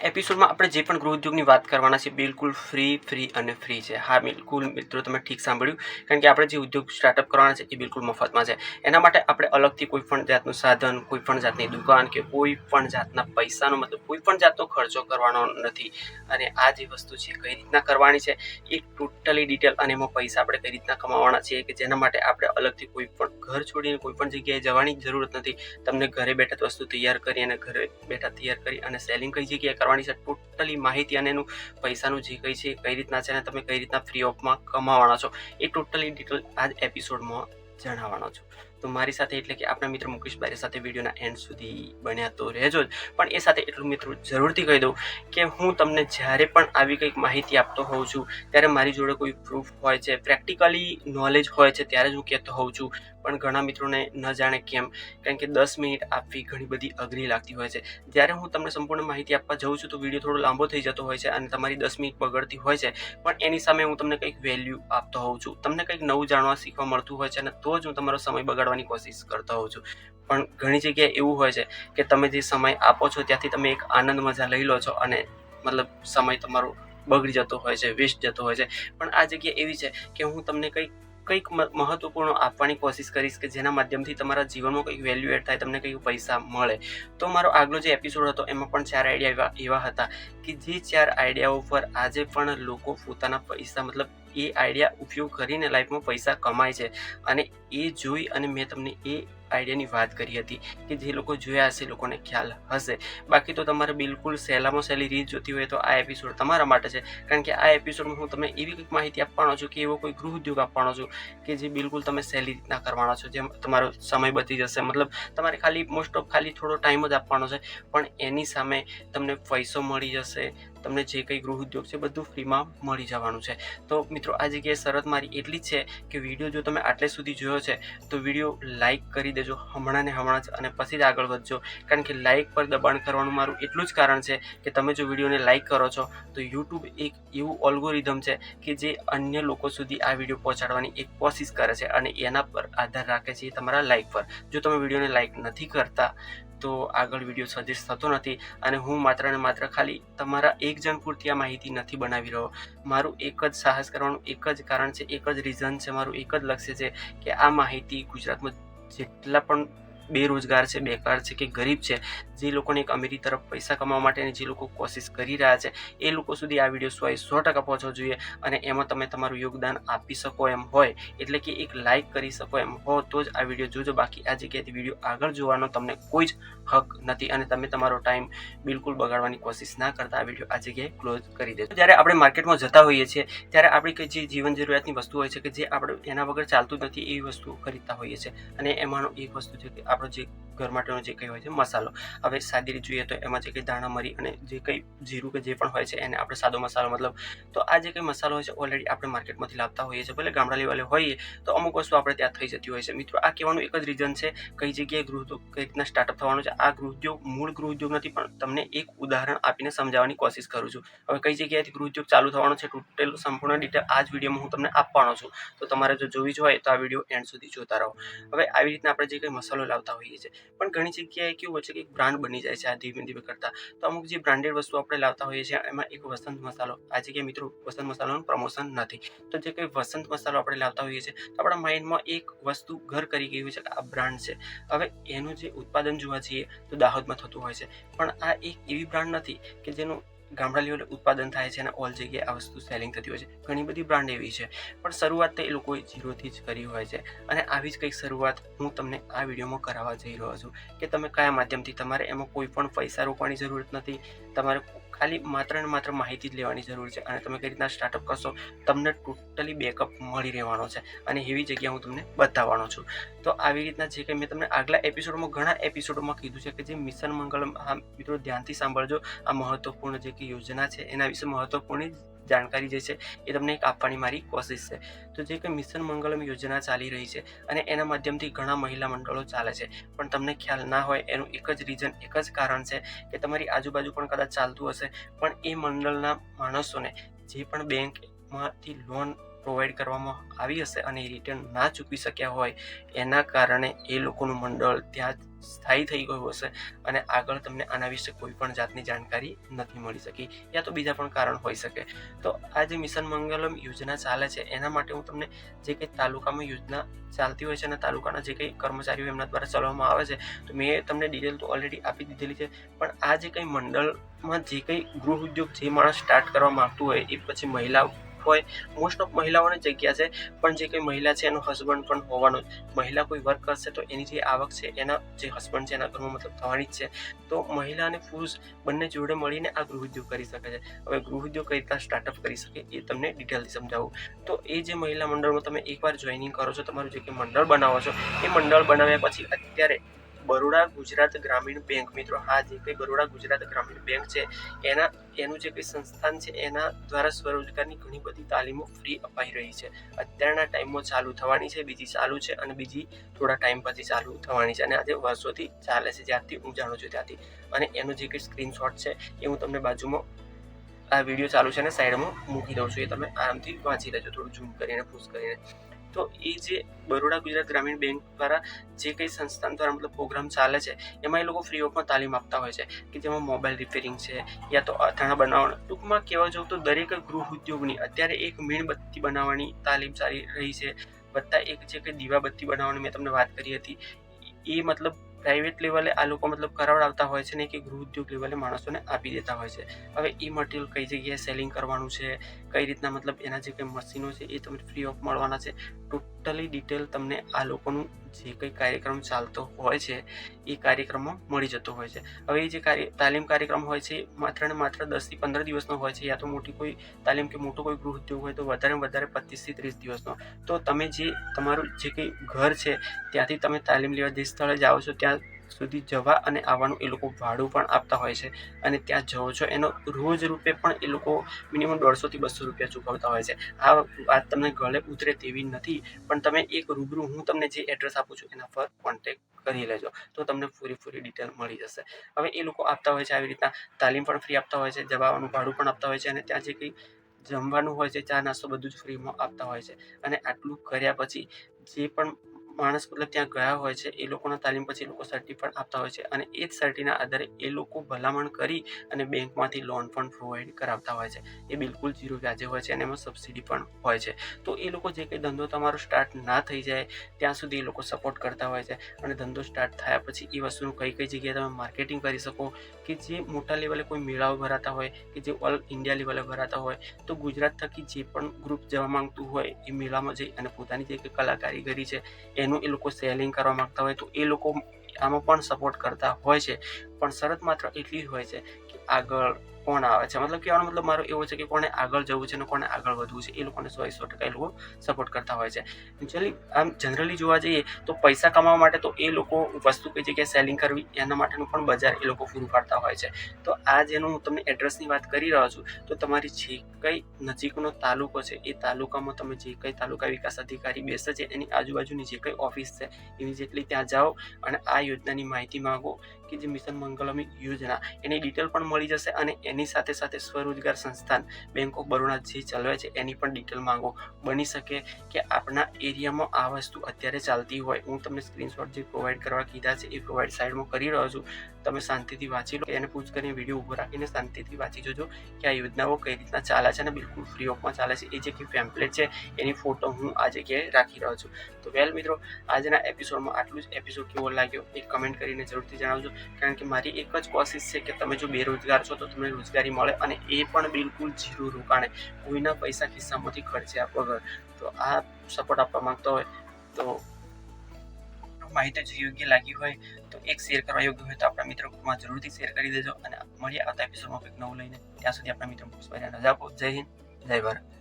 એપિસોડમાં આપણે જે પણ ગૃહ ઉદ્યોગની વાત કરવાના છે બિલકુલ ફ્રી છે. હા, બિલકુલ મિત્રો, તમે ઠીક સાંભળ્યું. કારણ કે આપણે જે ઉદ્યોગ સ્ટાર્ટઅપ કરવાના છે એ બિલકુલ મફતમાં છે. એના માટે આપણે અલગથી કોઈ પણ જાતનું સાધન, કોઈ પણ જાતની દુકાન કે કોઈ પણ જાતના પૈસાનો મતલબ કોઈ પણ જાતનો ખર્ચો કરવાનો નથી. અને આ જે વસ્તુ છે કઈ રીતના કરવાની છે એ ટોટલી ડિટેલ, અને એમાં પૈસા આપણે કઈ રીતના કમાવાના છે કે જેના માટે આપણે અલગથી કોઈ પણ ઘર છોડીને કોઈ પણ જગ્યાએ જવાની જરૂરત નથી. તમને ઘરે બેઠા જ વસ્તુ તૈયાર કરી અને ઘરે બેઠા તૈયાર કરી અને સેલિંગ કઈ જગ્યાએ કરવાની છે ટોટલી માહિતી, અને એનું પૈસાનું જે કઈ છે કઈ રીતના છે અને તમે કઈ રીતના ફ્રી ઓફમાં કમાવાના છો એ ટોટલી ડિટેલ આ જ એપિસોડમાં જણાવવાનો છું. તો મારી સાથે એટલે કે આપણા મિત્ર મુકેશ બારે સાથે વિડીયોના એન્ડ સુધી બન્યા તો રહેજો જ. પણ એ સાથે એટલું મિત્રો જરૂરથી કહી દઉં કે હું તમને જ્યારે પણ આવી કંઈક માહિતી આપતો હોઉં છું ત્યારે મારી જોડે કોઈ પ્રૂફ હોય છે, પ્રેક્ટિકલી નોલેજ હોય છે ત્યારે જ હું કહેતો હોઉં છું. પણ ઘણા મિત્રોને ન જાણે કેમ, કારણ કે 10 મિનિટ આપવી ઘણી બધી અઘરી લાગતી હોય છે. જ્યારે હું તમને સંપૂર્ણ માહિતી આપવા જાઉં છું તો વિડીયો થોડો લાંબો થઈ જતો હોય છે અને તમારી 10 મિનિટ બગડતી હોય છે. પણ એની સામે હું તમને કંઈક વેલ્યુ આપતો હોઉં છું, તમને કંઈક નવું જાણવા શીખવા મળતું હોય છે અને તો જ હું તમારો સમય બગાડવાની કોશિશ કરતો હોઉં છું. પણ ઘણી જગ્યાએ એવું હોય છે કે તમે જે સમય આપો છો ત્યાંથી તમે એક આનંદ મજા લઈ લો છો અને મતલબ સમય તમારો બગડી જતો હોય છે, વેસ્ટ જતો હોય છે. પણ આ જગ્યા એવી છે કે હું તમને કંઈક મહત્વપૂર્ણ આપવાની કોશિશ કરીશ કે જેના માધ્યમથી તમારા જીવનમાં કંઈક વેલ્યુ એડ થાય, તમને કંઈક પૈસા મળે. તો મારો આગલો જે એપિસોડ હતો એમાં પણ 4 આઈડિયા એવા હતા કે જે 4 આઈડિયાઓ પર આજે પણ લોકો પોતાના પૈસા મતલબ એ આઈડિયા ઉપયોગ કરીને લાઈફમાં પૈસા કમાય છે. અને એ જોઈ અને મેં તમને એ આઈડિયાની વાત કરી હતી કે જે લોકો જોયા હશે લોકોને ખ્યાલ હશે. બાકી તો તમારે બિલકુલ સહેલામાં સહેલી રીત જોતી હોય તો આ એપિસોડ તમારા માટે છે. કારણ કે આ એપિસોડમાં હું તમને એવી કંઈક માહિતી આપવાનો છું કે એવો કોઈ ગૃહ ઉદ્યોગ આપવાનો છું કે જે બિલકુલ તમે સહેલી રીતના કરવાના છો, જેમ તમારો સમય બચી જશે. મતલબ તમારે ખાલી મોસ્ટ ઓફ ખાલી થોડો ટાઈમ જ આપવાનો છે, પણ એની સામે તમને પૈસો મળી જશે. તમને જે કંઈ ગૃહ ઉદ્યોગ છે બધું ફ્રીમાં મળી જવાનું છે. તો મિત્રો આ જગ્યાએ શરત મારી એટલી જ છે કે વિડીયો જો તમે આટલે સુધી જોયો છે તો વિડીયો લાઇક કરી દેજો હમણાં ને હમણાં જ, અને પછી જ આગળ વધજો. કારણ કે લાઇક પર દબાણ કરવાનું મારું એટલું જ કારણ છે કે તમે જો વિડીયોને લાઇક કરો છો તો યુટ્યુબ એક એવું ઓલ્ગોરિધમ છે કે જે અન્ય લોકો સુધી આ વિડીયો પહોંચાડવાની એક કોશિશ કરે છે અને એના પર આધાર રાખે છે તમારા લાઇક પર. જો તમે વિડીયોને લાઇક નથી કરતા તો આગળ વિડીયો સજેસ્ટ થતો નથી. અને હું માત્ર ને માત્ર ખાલી તમારા એક જણ પૂરતી આ માહિતી નથી બનાવી રહ્યો. મારું એક જ સાહસ કરવાનું એક જ કારણ છે, એક જ રીઝન છે, મારું એક જ લક્ષ્ય છે કે આ માહિતી ગુજરાતમાં જેટલા પણ બેરોજગાર છે, બેકાર છે કે ગરીબ છે, જે લોકોને એક અમીરી તરફ પૈસા કમાવા માટેની જે લોકો કોશિશ કરી રહ્યા છે એ લોકો સુધી આ વિડીયો 100% પહોંચવો જોઈએ. અને એમાં તમે તમારું યોગદાન આપી શકો એમ હોય, એટલે કે એક લાઇક કરી શકો એમ હો તો જ આ વિડીયો જોજો. બાકી આ જગ્યાએથી વિડીયો આગળ જોવાનો તમને કોઈ જ હક નથી અને તમે તમારો ટાઈમ બિલકુલ બગાડવાની કોશિશ ના કરતા આ વિડીયો આ જગ્યાએ ક્લોઝ કરી દેજો. જ્યારે આપણે માર્કેટમાં જતા હોઈએ છીએ ત્યારે આપણી કઈ જે જીવન જરૂરિયાતની વસ્તુ હોય છે કે જે આપણે એના વગર ચાલતું જ નથી એવી વસ્તુઓ ખરીદતા હોઈએ છીએ. અને એમાંનો એક વસ્તુ છે કે આપણો જે ઘર માટેનો જે કંઈ હોય છે મસાલો. હવે સાદી રીતે જોઈએ તો એમાં જે કંઈ દાણા મરી અને જે કંઈ જીરું કે જે પણ હોય છે એને આપણે સાદો મસાલો મતલબ, તો આ જે કંઈ મસાલો હોય છે ઓલરેડી આપણે માર્કેટમાંથી લાવતા હોઈએ છીએ. ભલે ગામડા લેવલે હોઈએ તો અમુક વસ્તુ આપણે ત્યાં થઈ જતી હોય છે. મિત્રો આ કહેવાનું એક જ રીઝન છે કઈ જગ્યાએ ગૃહ ઉદ્યોગ કઈ રીતના સ્ટાર્ટઅપ થવાનું છે. આ ગૃહ ઉદ્યોગ મૂળ ગૃહ ઉદ્યોગ નથી, પણ તમને એક ઉદાહરણ આપીને સમજાવવાની કોશિશ કરું છું. હવે કઈ જગ્યાએથી ગૃહ ઉદ્યોગ ચાલુ થવાનો છે ટોટલ સંપૂર્ણ ડિટેલ આ જ વિડીયોમાં હું તમને આપવાનો છું. તો તમારે જો જોવી જ હોય તો આ વિડીયો એન્ડ સુધી જોતા રહો. હવે આવી રીતના આપણે જે કંઈ મસાલો લાવતા હોઈએ છીએ, પણ ઘણી જગ્યાએ કેવું હોય છે કે એક બ્રાન્ડ બની જાય છે આ ધીમે ધીમે કરતા. તો અમુક જે બ્રાન્ડેડ વસ્તુ આપણે લાવતા હોઈએ છીએ એમાં એક વસંત મસાલો, આ જગ્યાએ મિત્રો વસંત મસાલાનું પ્રમોશન નથી. તો જે કંઈ વસંત મસાલો આપણે લાવતા હોઈએ છીએ તો આપણા માઇન્ડમાં એક વસ્તુ ઘર કરી ગઈ હોય છે કે આ બ્રાન્ડ છે. હવે એનું જે ઉત્પાદન જોવા જઈએ તો દાહોદમાં થતું હોય છે, પણ આ એક એવી બ્રાન્ડ નથી કે જેનું ગામડા લેવલે ઉત્પાદન થાય છે અને ઓલ જગ્યાએ આ વસ્તુ સેલિંગ થતી હોય છે. ઘણી બધી બ્રાન્ડ એવી છે, પણ શરૂઆત તો એ લોકોએ ઝીરોથી જ કરી હોય છે. અને આવી જ કંઈક શરૂઆત હું તમને આ વિડીયોમાં કરાવવા જઈ રહ્યો છું કે તમે કયા માધ્યમથી, તમારે એમાં કોઈ પણ પૈસા રોકવાની જરૂરત નથી. તમારે ખાલી માત્ર ને માત્ર માહિતી જ લેવાની જરૂર છે અને તમે કઈ રીતના સ્ટાર્ટઅપ કરશો તમને ટોટલી બેકઅપ મળી રહેવાનો છે અને એવી જગ્યા હું તમને બતાવવાનો છું. તો આવી રીતના જે કંઈ મેં તમને આગલા એપિસોડમાં ઘણા એપિસોડમાં કીધું છે કે જે મિશન મંગલમ, આ મિત્રો ધ્યાનથી સાંભળજો. આ મહત્વપૂર્ણ જે કંઈ યોજના છે એના વિશે મહત્વપૂર્ણ જાણકારી જે છે એ તમને એક આપવાની મારી કોશિશ છે. તો જે કંઈ મિશન મંગલમ યોજના ચાલી રહી છે અને એના માધ્યમથી ઘણા મહિલા મંડળો ચાલે છે, પણ તમને ખ્યાલ ના હોય એનું એક જ રીઝન, એક જ કારણ છે કે તમારી આજુબાજુ પણ કદાચ ચાલતું હશે, પણ એ મંડળના માણસોને જે પણ બેંકમાંથી લોન પ્રોવાઈડ કરવામાં આવી હશે અને એ રિટર્ન ના ચૂકવી શક્યા હોય એના કારણે એ લોકોનું મંડળ ત્યાં સ્થાયી થઈ ગયું હશે અને આગળ તમને આના વિશે કોઈ પણ જાતની જાણકારી નથી મળી શકી, યા તો બીજા પણ કારણ હોઈ શકે. તો આ જે મિશન મંગલમ યોજના ચાલે છે એના માટે હું તમને જે કંઈ તાલુકામાં યોજના ચાલતી હોય છે અને તાલુકાના જે કંઈ કર્મચારીઓ એમના દ્વારા ચલાવવામાં આવે છે તો મેં તમને ડિટેલ તો ઓલરેડી આપી દીધેલી છે. પણ આ જે કંઈ મંડળમાં જે કંઈ ગૃહ ઉદ્યોગ જે માણસ સ્ટાર્ટ કરવા માગતું હોય એ પછી મહિલા હોય, મોસ્ટ ઓફ મહિલાઓની જગ્યા છે, પણ જે કંઈ મહિલા છે એનો હસબન્ડ પણ હોવાનો જ. મહિલા કોઈ વર્ક કરશે તો એની જે આવક છે એના જે હસબન્ડ છે એના ઘરમાં મતલબ થવાની જ છે. તો મહિલા અને પુરુષ બંને જોડે મળીને આ ગૃહ ઉદ્યોગ કરી શકે છે. હવે ગૃહ ઉદ્યોગ કઈ રીતના સ્ટાર્ટઅપ કરી શકે એ તમને ડિટેલથી સમજાવું. તો એ જે મહિલા મંડળમાં તમે એકવાર જોઈનિંગ કરો છો, તમારું જે કંઈ મંડળ બનાવો છો એ મંડળ બનાવ્યા પછી અત્યારે બરોડા ગુજરાત ગ્રામીણ બેંક, મિત્રો હા જે કંઈ બરોડા ગુજરાત ગ્રામીણ બેંક છે એનું જે કંઈ સંસ્થાન છે એના દ્વારા સ્વરોજગારની ઘણી બધી તાલીમો ફ્રી અપાઈ રહી છે. અત્યારના ટાઈમમાં ચાલુ થવાની છે, બીજી ચાલુ છે અને બીજી થોડા ટાઈમ પછી ચાલુ થવાની છે અને આજે વર્ષોથી ચાલે છે જ્યારથી હું જાણું છું ત્યાંથી. અને એનો જે કંઈ સ્ક્રીનશોટ છે એ હું તમને બાજુમાં આ વિડીયો ચાલુ છે અને સાઈડમાં મૂકી દઉં છું, એ તમે આરામથી વાંચી લેજો થોડું ઝૂમ કરીને પુશ કરીને. તો એ જે બરોડા ગુજરાત ગ્રામીણ બેંક દ્વારા જે કંઈ સંસ્થાન દ્વારા મતલબ પ્રોગ્રામ ચાલે છે એમાં એ લોકો ફ્રી ઓફમાં તાલીમ આપતા હોય છે કે જેમાં મોબાઈલ રિપેરિંગ છે યા તો અથાણા બનાવવાનું. ટૂંકમાં કહેવા જાઉં તો દરેક ગૃહ ઉદ્યોગની અત્યારે એક મીણબત્તી બનાવવાની તાલીમ ચાલી રહી છે. વત્તા એક જે કંઈ દીવાબત્તી બનાવવાની મેં તમને વાત કરી હતી એ મતલબ પ્રાઇવેટ લેવલે આ લોકો મતલબ કરાવડાવતા હોય છે ને કે ગૃહ ઉદ્યોગ લેવલે માણસોને આપી દેતા હોય છે. હવે એ મટીરિયલ કઈ જગ્યાએ સેલિંગ કરવાનું છે, કઈ રીતના મતલબ એના જે કંઈ મશીનો છે એ તમને ફ્રી ઓફ મળવાના છે. ટોટલી ડિટેલ તમને આ લોકોનું જે કંઈ કાર્યક્રમ ચાલતો હોય છે એ કાર્યક્રમમાં મળી જતો હોય છે. હવે એ જે તાલીમ કાર્યક્રમ હોય છે માત્ર ને માત્ર 10 થી 15 દિવસનો હોય છે, યા તો મોટી કોઈ તાલીમ કે મોટો કોઈ ગૃહ ઉદ્યોગ હોય તો વધારે વધારે 25 થી 30 દિવસનો. તો તમે જે તમારું જે કંઈ ઘર છે ત્યાંથી તમે તાલીમ લેવા જે સ્થળે જાઓ છો ત્યાં સુધી જવા અને આવવાનું એ લોકો ભાડું પણ આપતા હોય છે અને ત્યાં જાઓ છો એનો રોજ રૂપે પણ એ લોકો મિનિમમ 150 થી 200 રૂપિયા ચૂકવતા હોય છે. આ વાત તમને ગળે ઉતરે તેવી નથી, પણ તમે એક રૂબરૂ હું તમને જે એડ્રેસ આપું છું એના પર કોન્ટેક્ટ કરી લેજો તો તમને પૂરી ડિટેલ મળી જશે. હવે એ લોકો આપતા હોય છે આવી રીતના તાલીમ પણ ફ્રી આપતા હોય છે, જવાનું ભાડું પણ આપતા હોય છે અને ત્યાં જે કંઈ જમવાનું હોય છે, ચા નાસ્તો બધું જ ફ્રીમાં આપતા હોય છે. અને આટલું કર્યા પછી જે પણ માણસ મતલબ ત્યાં ગયા હોય છે એ લોકોના તાલીમ પછી એ લોકો સર્ટી પણ આપતા હોય છે અને એ જ સર્ટીના આધારે એ લોકો ભલામણ કરી અને બેંકમાંથી લોન પણ પ્રોવાઈડ કરાવતા હોય છે. એ બિલકુલ 0 વ્યાજે હોય છે અને એમાં સબસિડી પણ હોય છે. તો એ લોકો જે કંઈ ધંધો તમારો સ્ટાર્ટ ના થઈ જાય ત્યાં સુધી એ લોકો સપોર્ટ કરતા હોય છે અને ધંધો સ્ટાર્ટ થયા પછી એ વસ્તુનું કઈ જગ્યાએ તમે માર્કેટિંગ કરી શકો કે જે મોટા લેવલે કોઈ મેળાઓ ભરાતા હોય કે જે ઓલ ઇન્ડિયા લેવલે ભરાતા હોય તો ગુજરાત થકી જે પણ ગ્રુપ જવા માંગતું હોય એ મેળામાં જઈ અને પોતાની જે કંઈ કલા કારીગરી છે એનું એ લોકો સેલિંગ કરવા માંગતા હોય તો એ લોકો આમાં પણ સપોર્ટ કરતા હોય છે. પણ શરત માત્ર એટલી જ હોય છે કે આગળ કોણ આવે છે, મતલબ કહેવાનો મતલબ મારો એવો છે કે કોને આગળ જવું છે અને કોને આગળ વધવું છે એ લોકોને 100% એ લોકો સપોર્ટ કરતા હોય છે. એકચ્યુઅલી આમ જનરલી જોવા જઈએ તો પૈસા કમાવા માટે તો એ લોકો વસ્તુ કઈ જગ્યાએ સેલિંગ કરવી એના માટેનું પણ બજાર એ લોકો પૂરું પાડતા હોય છે. તો આ જેનું હું તમને એડ્રેસની વાત કરી રહ્યો છું તો તમારી જે કંઈ નજીકનો તાલુકો છે એ તાલુકામાં તમે જે કંઈ તાલુકા વિકાસ અધિકારી બેસે છે એની આજુબાજુની જે કંઈ ઓફિસ છે ઇમિડિયેટલી ત્યાં જાઓ અને આ યોજનાની માહિતી માંગો કે જે મિશન મંગલમની યોજના એની ડિટેલ પણ મળી જશે અને એની સાથે સાથે સ્વરોજગાર સંસ્થાન બેંક ઓફ બરોડા જે ચલાવે છે એની પણ ડિટેલ માંગો. બની શકે કે આપણા એરિયામાં આ વસ્તુ અત્યારે ચાલતી હોય. હું તમને સ્ક્રીનશોટ જે પ્રોવાઈડ કરવા કીધા છે એ પ્રોવાઈડ સાઈડમાં કરી રહ્યો છું, તમે શાંતિથી વાંચી લો. એને પૂછ કરીને વિડીયો ઊભો રાખીને શાંતિથી વાંચી જોજો કે આ યોજનાઓ કઈ રીતના ચાલે છે અને બિલકુલ ફ્રી ઓફમાં ચાલે છે. એ જે કંઈ પેમ્પલેટ છે એની ફોટો હું આ જગ્યાએ રાખી રહ્યો છું. તો વેલ મિત્રો, આજના એપિસોડમાં આટલું જ. એપિસોડ કેવો લાગ્યો એ કમેન્ટ કરીને જરૂરથી જણાવજો, કારણ કે મારી એક જ કોશિશ છે કે તમે જો બેરોજગાર છો તો તમને રોજગારી મળે અને એ પણ બિલકુલ 0 રોકાણે, કોઈના પૈસા ખિસ્સામાંથી ખર્ચ્યા વગર. તો આ સપોર્ટ આપવા માંગતો હોય તો માહિતી જો યોગ્ય લાગી હોય તો એક શેર કરવા યોગ્ય હોય તો આપણા મિત્રો ગ્રુપમાં જરૂરથી શેર કરી દેજો અને મળીએ આવતા એપિસોડમાં કંઈક નવું લઈને. ત્યાં સુધી આપણા મિત્રો રજા આપો. જય હિન્દ, જય ભારત.